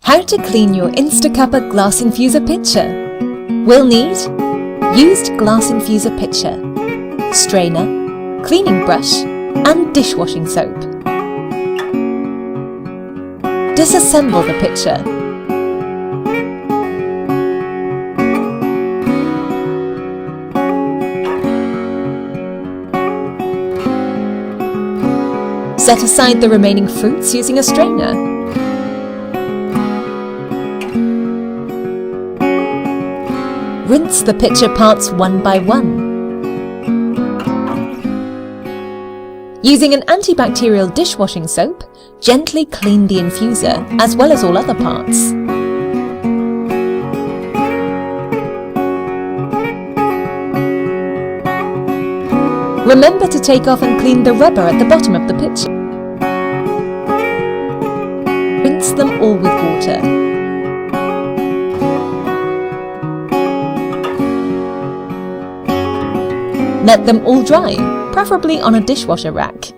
How to clean your InstaCuppa Glass Infuser Pitcher. We'll need used glass infuser pitcher, strainer, cleaning brush and dishwashing soap. Disassemble the pitcher. Set aside the remaining fruits using a strainer. Rinse the pitcher parts one by one. Using an antibacterial dishwashing soap, gently clean the infuser as well as all other parts. Remember to take off and clean the rubber at the bottom of the pitcher. Rinse them all with water. Let them all dry, preferably on a dishwasher rack.